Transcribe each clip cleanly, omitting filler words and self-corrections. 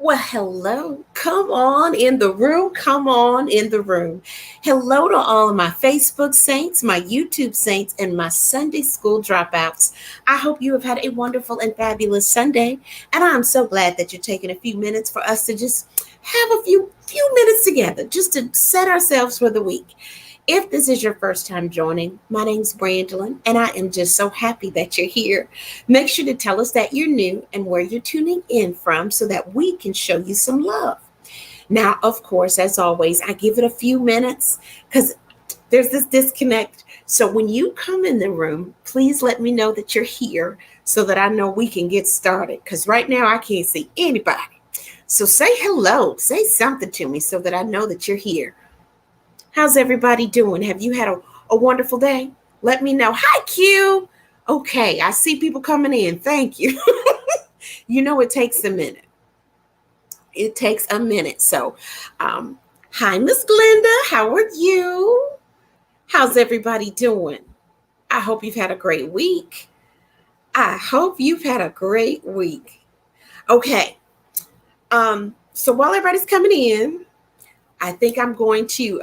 Well, hello. Come on in the room. Come on in the room. Hello to all of my Facebook saints, my YouTube saints, and my Sunday school dropouts. I hope you have had a wonderful and fabulous Sunday. And I'm so glad that you're taking a few minutes for us to just have a few minutes together, just to set ourselves for the week. If this is your first time joining, my name's Brandolyn, and I am just so happy that you're here. Make sure to tell us that you're new and where you're tuning in from so that we can show you some love. Now, of course, as always, I give it a few minutes because there's this disconnect. So when you come in the room, please let me know that you're here so that I know we can get started because right now I can't see anybody. So say hello, say something to me so that I know that you're here. How's everybody doing? Have you had a wonderful day? Let me know. Hi, Q. Okay, I see people coming in. Thank you. It takes a minute. It takes a minute. So, hi, Miss Glenda. How are you? How's everybody doing? I hope you've had a great week. I hope you've had a great week. Okay. So while everybody's coming in, I think I'm going to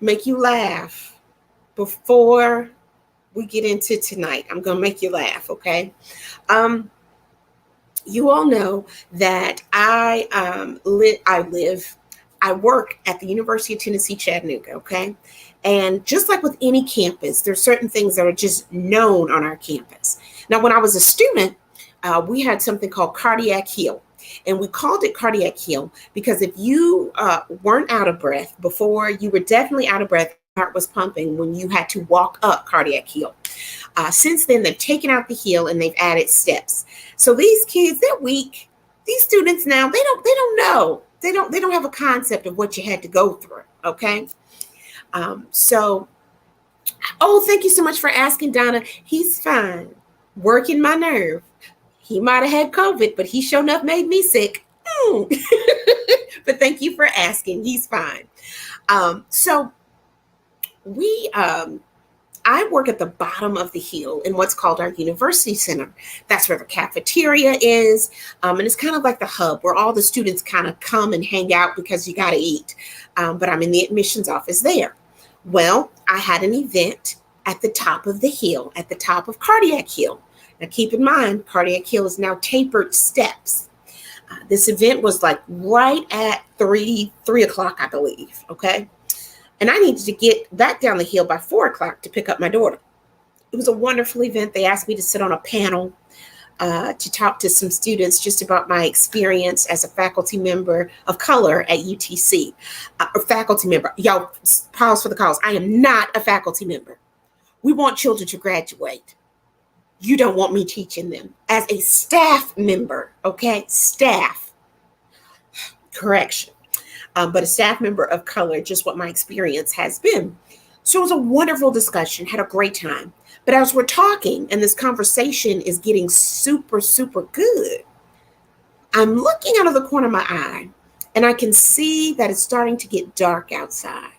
make you laugh before we get into tonight. I'm going to make you laugh, okay? You all know that I work at the University of Tennessee, Chattanooga, okay? And just like with any campus, there's certain things that are just known on our campus. Now, when I was a student, we had something called Cardiac Heal. And we called it Cardiac Heal because if you weren't out of breath before, you were definitely out of breath. Your heart was pumping when you had to walk up Cardiac Heal. Since then, they've taken out the heel and they've added steps. So these kids, they're weak. These students now, they don't know. They don't have a concept of what you had to go through. Okay. Thank you so much for asking, Donna. He's fine. Working my nerve. He might have had COVID, but he sure enough made me sick. But thank you for asking. He's fine. So I work at the bottom of the hill in what's called our university center. That's where the cafeteria is. And it's kind of like the hub where all the students kind of come and hang out because you got to eat. But I'm in the admissions office there. Well, I had an event at the top of the hill, at the top of Cardiac Hill. Now, keep in mind, Cardiac Hill is now tapered steps. This event was like right at 3 o'clock, I believe. Okay. And I needed to get back down the hill by 4 o'clock to pick up my daughter. It was a wonderful event. They asked me to sit on a panel to talk to some students just about my experience as a faculty member of color at UTC. A faculty member. Y'all, pause for the cause. I am not a faculty member. We want children to graduate. You don't want me teaching them as a staff member, okay? Staff. Correction. But a staff member of color, just what my experience has been. So it was a wonderful discussion, had a great time. But as we're talking and this conversation is getting super, super good, I'm looking out of the corner of my eye and I can see that it's starting to get dark outside.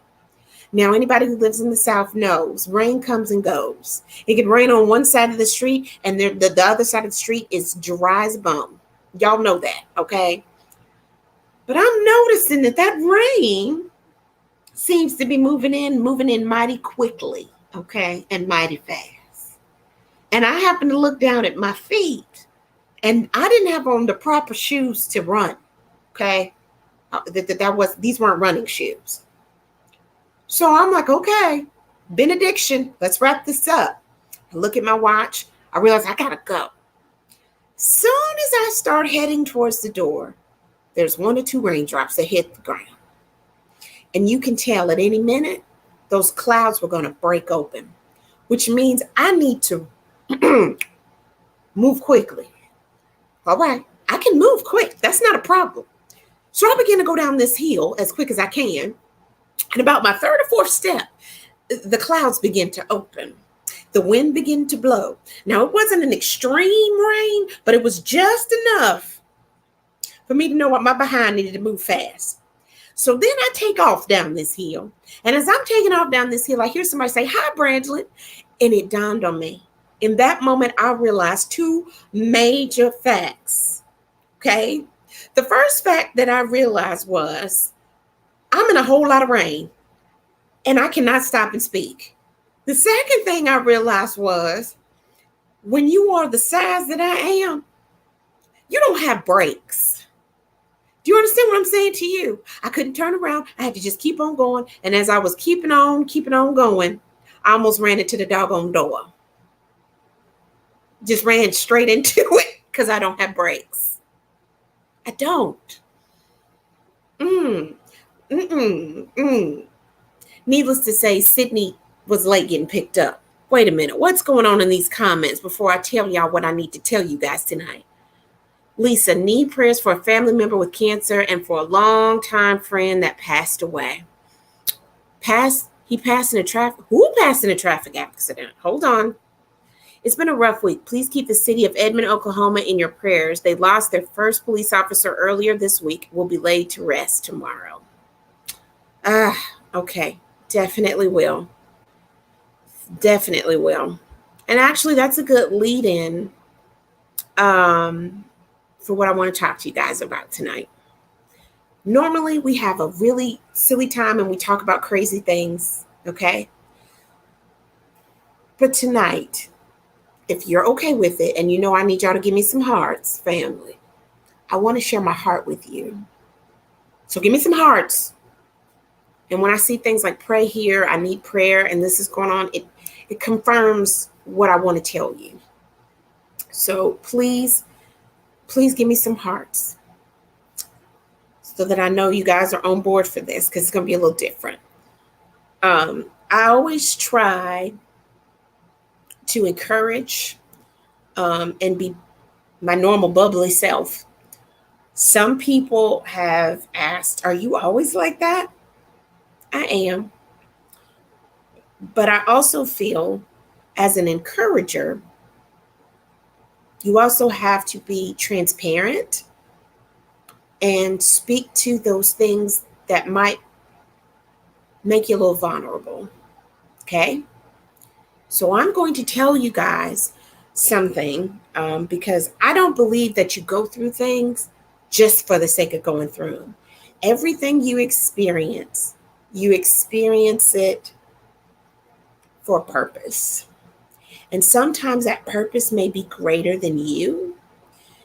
Now, anybody who lives in the South knows rain comes and goes. It can rain on one side of the street and the other side of the street is dry as a bone. Y'all know that, okay? But I'm noticing that rain seems to be moving in mighty quickly, okay, and mighty fast. And I happen to look down at my feet and I didn't have on the proper shoes to run, okay? These weren't running shoes. So I'm like, okay, benediction, let's wrap this up. I look at my watch. I realize I gotta go. Soon as I start heading towards the door, there's 1 or 2 raindrops that hit the ground. And you can tell at any minute, those clouds were gonna break open, which means I need to move quickly. All right, I can move quick. That's not a problem. So I begin to go down this hill as quick as I can. And about my 3rd or 4th step, the clouds begin to open. The wind began to blow. Now, it wasn't an extreme rain, but it was just enough for me to know what my behind needed to move fast. So then I take off down this hill. And as I'm taking off down this hill, I hear somebody say, "Hi, Brandolyn." And it dawned on me. In that moment, I realized 2 major facts. Okay. The first fact that I realized was I'm in a whole lot of rain and I cannot stop and speak. The second thing I realized was when you are the size that I am, you don't have brakes. Do you understand what I'm saying to you? I couldn't turn around. I had to just keep on going. And as I was keeping on going, I almost ran into the doggone door. Just ran straight into it because I don't have brakes. I don't. Mm, mm. Needless to say, Sydney was late getting picked up. Wait a minute. What's going on in these comments before I tell y'all what I need to tell you guys tonight? Lisa, need prayers for a family member with cancer and for a long-time friend that passed away. He passed in a traffic. Who passed in a traffic accident? Hold on. It's been a rough week. Please keep the city of Edmond, Oklahoma in your prayers. They lost their first police officer earlier this week. Will be laid to rest tomorrow. Okay. Definitely will. Definitely will. And actually, that's a good lead-in for what I want to talk to you guys about tonight. Normally, we have a really silly time and we talk about crazy things, okay? But tonight, if you're okay with it, and you know I need y'all to give me some hearts, family, I want to share my heart with you. So give me some hearts. And when I see things like pray here, I need prayer, and this is going on, it confirms what I want to tell you. So please give me some hearts so that I know you guys are on board for this, because it's going to be a little different. I always try to encourage and be my normal bubbly self. Some people have asked, are you always like that? I am. But I also feel as an encourager, you also have to be transparent and speak to those things that might make you a little vulnerable. Okay? So I'm going to tell you guys something because I don't believe that you go through things just for the sake of going through them. Everything you experience it for a purpose. And sometimes that purpose may be greater than you.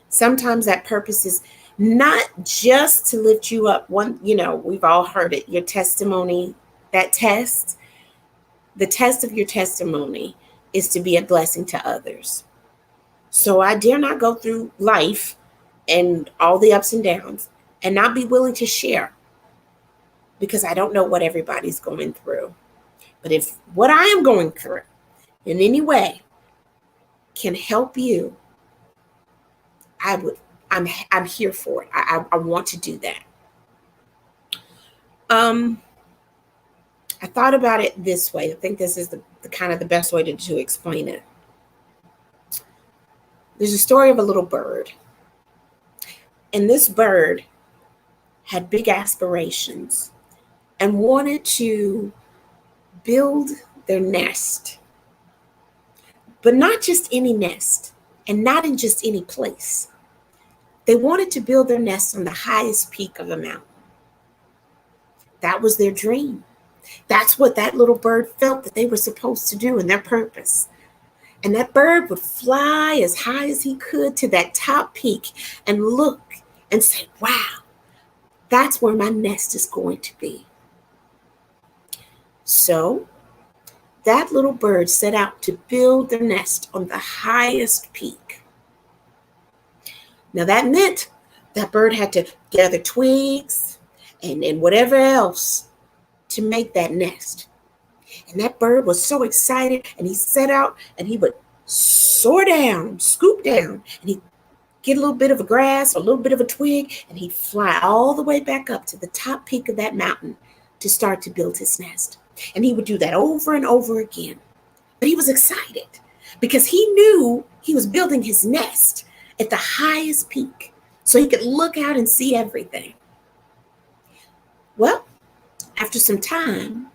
Sometimes that purpose is not just to lift you up. We've all heard it. Your testimony, the test of your testimony is to be a blessing to others. So I dare not go through life and all the ups and downs and not be willing to share, because I don't know what everybody's going through. But if what I am going through in any way can help you, I'm here for it. I want to do that. I thought about it this way. I think this is the kind of the best way to explain it. There's a story of a little bird. And this bird had big aspirations and wanted to build their nest. But not just any nest, and not in just any place. They wanted to build their nest on the highest peak of the mountain. That was their dream. That's what that little bird felt that they were supposed to do in their purpose. And that bird would fly as high as he could to that top peak and look and say, wow, that's where my nest is going to be. So that little bird set out to build their nest on the highest peak. Now that meant that bird had to gather twigs and whatever else to make that nest. And that bird was so excited, and he set out and he would soar down, scoop down, and he'd get a little bit of a grass or a little bit of a twig, and he'd fly all the way back up to the top peak of that mountain to start to build his nest. And he would do that over and over again. But he was excited because he knew he was building his nest at the highest peak so he could look out and see everything. Well, after some time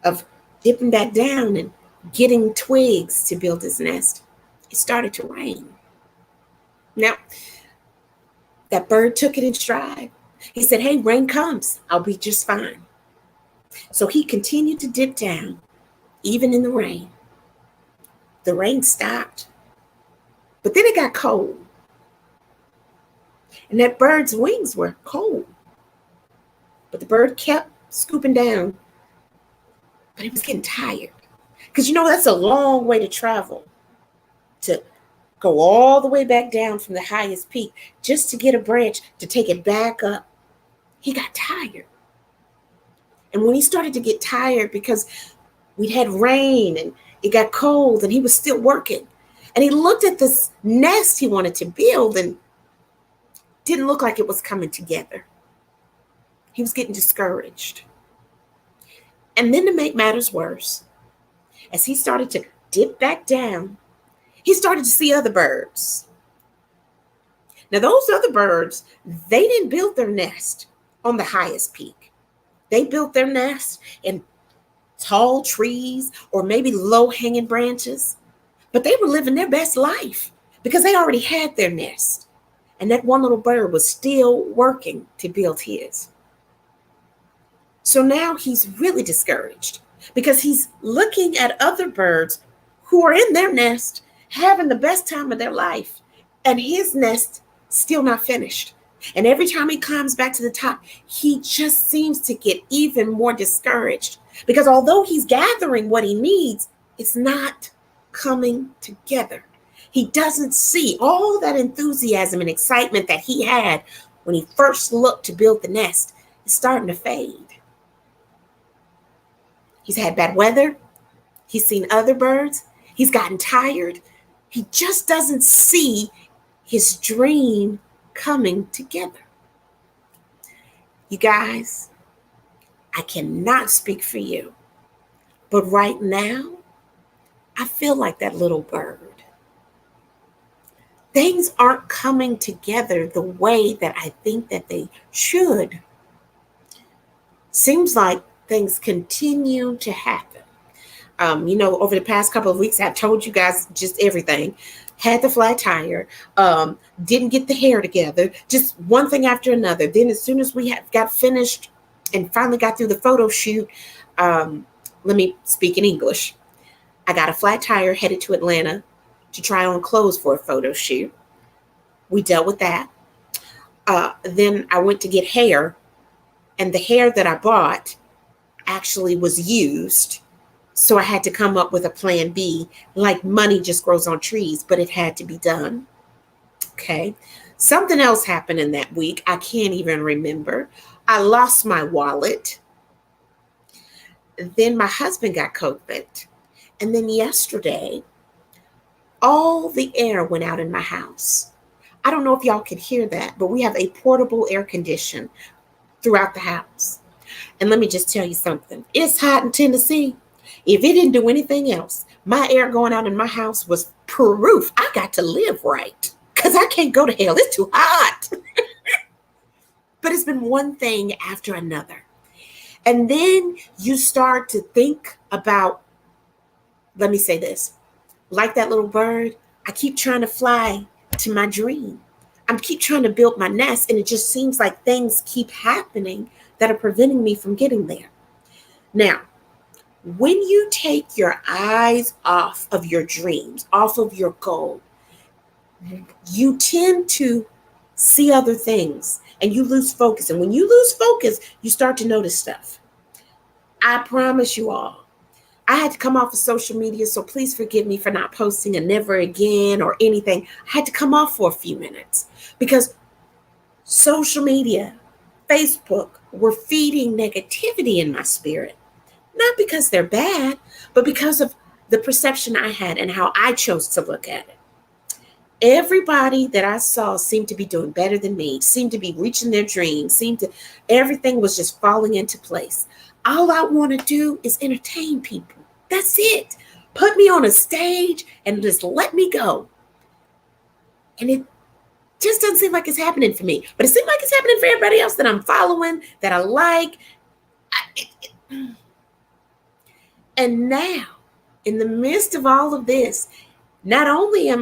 of dipping back down and getting twigs to build his nest, it started to rain. Now, That bird took it in stride. He said, hey, rain comes, I'll be just fine. So he continued to dip down, even in the rain. The rain stopped, but then it got cold. And that bird's wings were cold. But the bird kept scooping down, but he was getting tired. Because that's a long way to travel, to go all the way back down from the highest peak just to get a branch to take it back up. He got tired. And when he started to get tired, because we'd had rain and it got cold and he was still working, and he looked at this nest he wanted to build and didn't look like it was coming together. He was getting discouraged. And then, to make matters worse, as he started to dip back down, he started to see other birds. Now, those other birds, they didn't build their nest on the highest peak. They built their nest in tall trees or maybe low-hanging branches, but they were living their best life because they already had their nest. And that one little bird was still working to build his. So now he's really discouraged because he's looking at other birds who are in their nest, having the best time of their life, and his nest still not finished. And every time he climbs back to the top, he just seems to get even more discouraged because although he's gathering what he needs, it's not coming together. He doesn't see all that enthusiasm and excitement that he had when he first looked to build the nest. It's starting to fade. He's had bad weather. He's seen other birds. He's gotten tired. He just doesn't see his dream coming together. You guys, I cannot speak for you, but right now, I feel like that little bird. Things aren't coming together the way that I think that they should. Seems like things continue to happen. Over the past couple of weeks, I've told you guys just everything. Had the flat tire, didn't get the hair together, just one thing after another. Then as soon as we got finished and finally got through the photo shoot, let me speak in English. I got a flat tire, headed to Atlanta to try on clothes for a photo shoot. We dealt with that. Then I went to get hair, and the hair that I bought actually was used. So I had to come up with a plan B, like money just grows on trees, but it had to be done. Okay. Something else happened in that week. I can't even remember. I lost my wallet. Then my husband got COVID. And then yesterday, all the air went out in my house. I don't know if y'all can hear that, but we have a portable air condition throughout the house. And let me just tell you something. It's hot in Tennessee. If it didn't do anything else, my air going out in my house was proof I got to live right because I can't go to hell. It's too hot. But it's been one thing after another. And then you start to think about, let me say this, like that little bird, I keep trying to fly to my dream. I keep trying to build my nest, and it just seems like things keep happening that are preventing me from getting there. Now, when you take your eyes off of your dreams, off of your goal, you tend to see other things and you lose focus. And when you lose focus, you start to notice stuff. I promise you all, I had to come off of social media, so please forgive me for not posting a never again or anything. I had to come off for a few minutes because social media, Facebook, were feeding negativity in my spirit. Not because they're bad, but because of the perception I had and how I chose to look at it. Everybody that I saw seemed to be doing better than me, seemed to be reaching their dreams, everything was just falling into place. All I want to do is entertain people. That's it. Put me on a stage and just let me go. And it just doesn't seem like it's happening for me. But it seems like it's happening for everybody else that I'm following, that I like. And now, in the midst of all of this, not only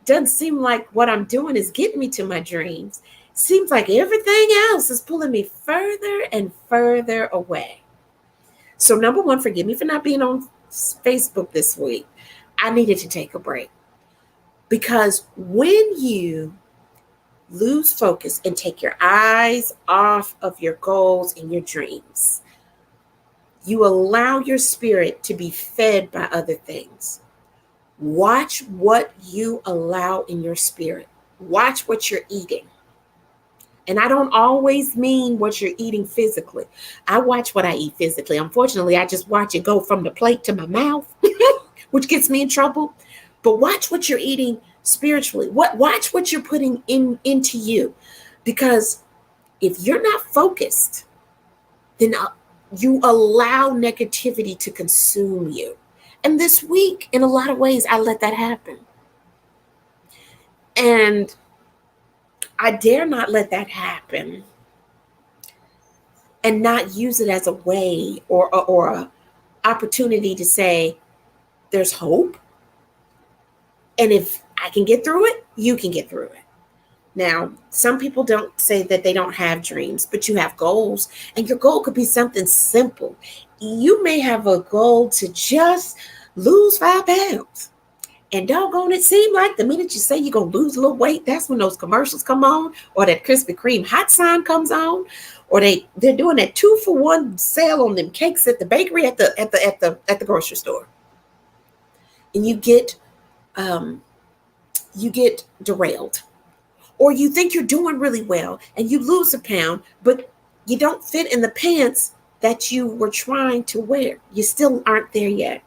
doesn't seem like what I'm doing is getting me to my dreams, seems like everything else is pulling me further and further away. So, number one, forgive me for not being on Facebook this week. I needed to take a break because when you lose focus and take your eyes off of your goals and your dreams, you allow your spirit to be fed by other things. Watch what you allow in your spirit. Watch what you're eating. And I don't always mean what you're eating physically. I watch what I eat physically. Unfortunately, I just watch it go from the plate to my mouth, which gets me in trouble. But watch what you're eating spiritually. Watch what you're putting into you. Because if you're not focused, then you allow negativity to consume you. And this week, in a lot of ways, I let that happen. And I dare not let that happen and not use it as a way or a opportunity to say there's hope. And if I can get through it, you can get through it. Now, some people don't say that they don't have dreams, but you have goals, and your goal could be something simple. You may have a goal to just lose 5 pounds. And doggone it, seem like the minute you say you're going to lose a little weight, that's when those commercials come on, or that Krispy Kreme hot sign comes on, or they're doing that 2-for-1 sale on them cakes at the bakery at the grocery store. And you get derailed. Or you think you're doing really well and you lose a pound, but you don't fit in the pants that you were trying to wear. You still aren't there yet.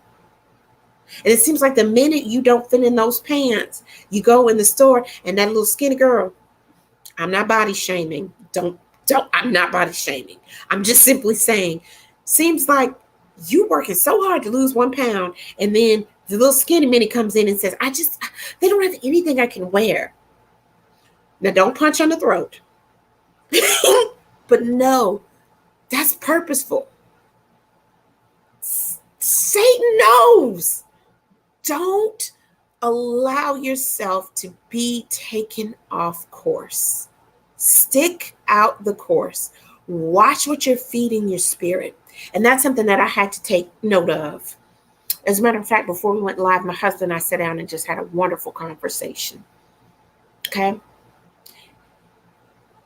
And it seems like the minute you don't fit in those pants, you go in the store and that little skinny girl, I'm not body shaming. I'm not body shaming. I'm just simply saying, seems like you working so hard to lose 1 pound. And then the little skinny minnie comes in and says, they don't have anything I can wear. Now, don't punch on the throat. But no, that's purposeful. Satan knows. Don't allow yourself to be taken off course. Stick out the course. Watch what you're feeding your spirit. And that's something that I had to take note of. As a matter of fact, before we went live, my husband and I sat down and just had a wonderful conversation. Okay?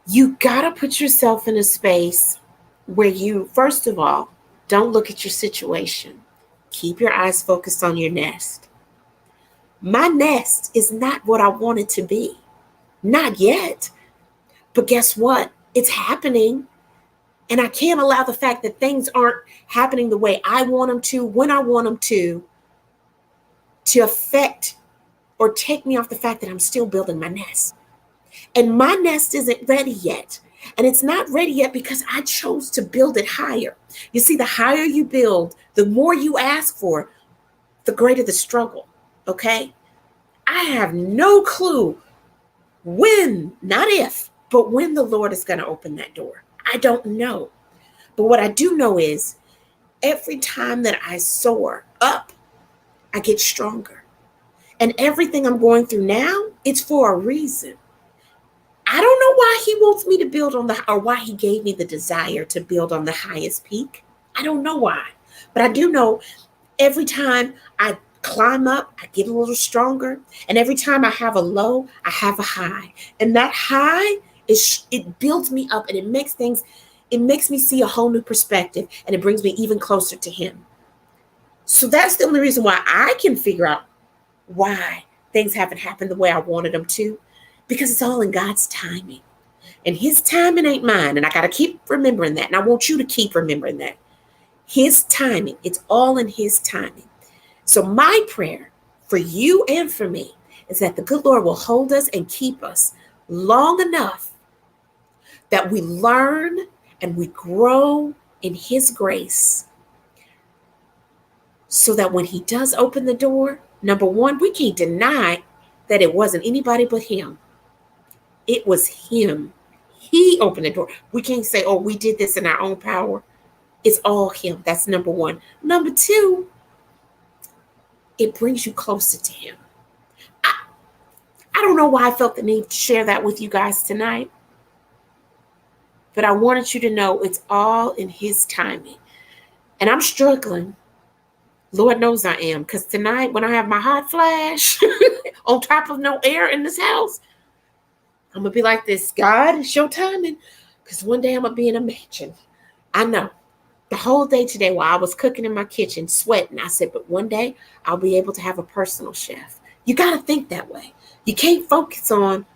You got to put yourself in a space where you, first of all, don't look at your situation. Keep your eyes focused on your nest. My nest is not what I want it to be. Not yet. But guess what? It's happening. And I can't allow the fact that things aren't happening the way I want them to, when I want them to affect or take me off the fact that I'm still building my nest. And my nest isn't ready yet. And it's not ready yet because I chose to build it higher. You see, the higher you build, the more you ask for, the greater the struggle. Okay? I have no clue when, not if, but when the Lord is going to open that door. I don't know. But what I do know is every time that I soar up, I get stronger. And everything I'm going through now, it's for a reason. I don't know why he wants me to build on or why he gave me the desire to build on the highest peak. I don't know why. But I do know every time I climb up, I get a little stronger. And every time I have a low, I have a high. And that high, it builds me up and it makes me see a whole new perspective, and it brings me even closer to him. So that's the only reason why I can figure out why things haven't happened the way I wanted them to, because it's all in God's timing. And his timing ain't mine. And I got to keep remembering that. And I want you to keep remembering that. His timing, it's all in his timing. So my prayer for you and for me is that the good Lord will hold us and keep us long enough that we learn and we grow in his grace, so that when he does open the door, number one, we can't deny that it wasn't anybody but him. It was him. He opened the door. We can't say, oh, we did this in our own power. It's all him. That's number one. Number two, it brings you closer to him. I don't know why I felt the need to share that with you guys tonight, But I wanted you to know it's all in his timing. And I'm struggling. Lord knows I am. Because tonight, when I have my hot flash on top of no air in this house, I'm going to be like this. God, it's your timing. Because one day I'm going to be in a mansion. I know. The whole day today while I was cooking in my kitchen, sweating, I said, but one day I'll be able to have a personal chef. You got to think that way. You can't focus on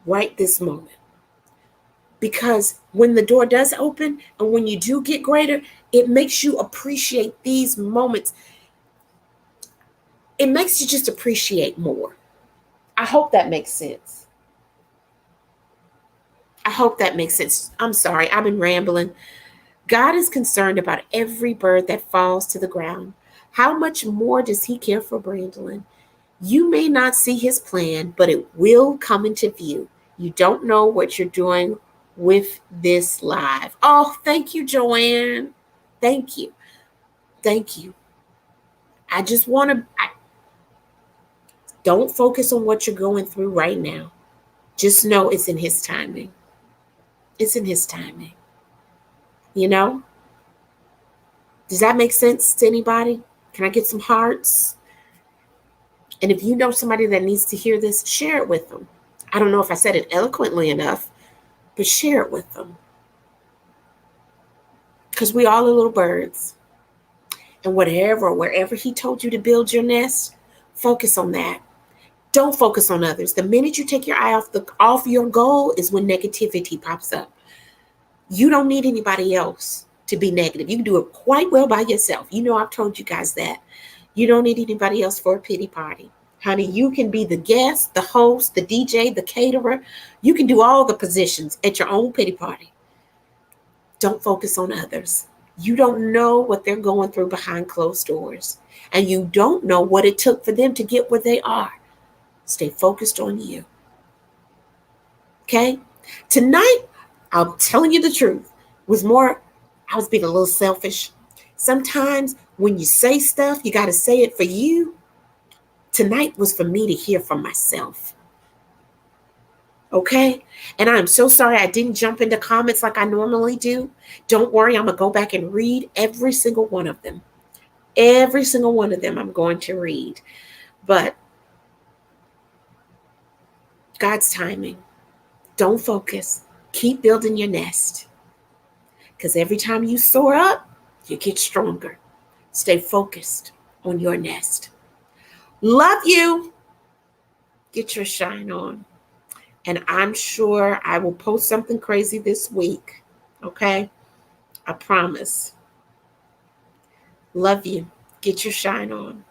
right this moment. Because when the door does open and when you do get greater, it makes you appreciate these moments. It makes you just appreciate more. I hope that makes sense. I hope that makes sense. I'm sorry, I've been rambling. God is concerned about every bird that falls to the ground. How much more does he care for Brandolyn? You may not see his plan, but it will come into view. You don't know what you're doing with this live. Oh, thank you, Joanne. Thank you. Thank you. I just want to, don't focus on what you're going through right now. Just know it's in his timing. It's in his timing. You know? Does that make sense to anybody? Can I get some hearts? And if you know somebody that needs to hear this, share it with them. I don't know if I said it eloquently enough, but share it with them. Because we all are little birds. And wherever he told you to build your nest, focus on that. Don't focus on others. The minute you take your eye off your goal is when negativity pops up. You don't need anybody else to be negative. You can do it quite well by yourself. You know, I've told you guys that. You don't need anybody else for a pity party. Honey, you can be the guest, the host, the DJ, the caterer. You can do all the positions at your own pity party. Don't focus on others. You don't know what they're going through behind closed doors. And you don't know what it took for them to get where they are. Stay focused on you. Okay? Tonight, I'm telling you the truth, I was being a little selfish. Sometimes when you say stuff, you got to say it for you. Tonight was for me to hear from myself. Okay? And I'm so sorry I didn't jump into comments like I normally do. Don't worry, I'm going to go back and read every single one of them. Every single one of them I'm going to read. But God's timing. Don't focus. Keep building your nest. Because every time you soar up, you get stronger. Stay focused on your nest. Love you. Get your shine on. And I'm sure I will post something crazy this week. Okay? I promise. Love you. Get your shine on.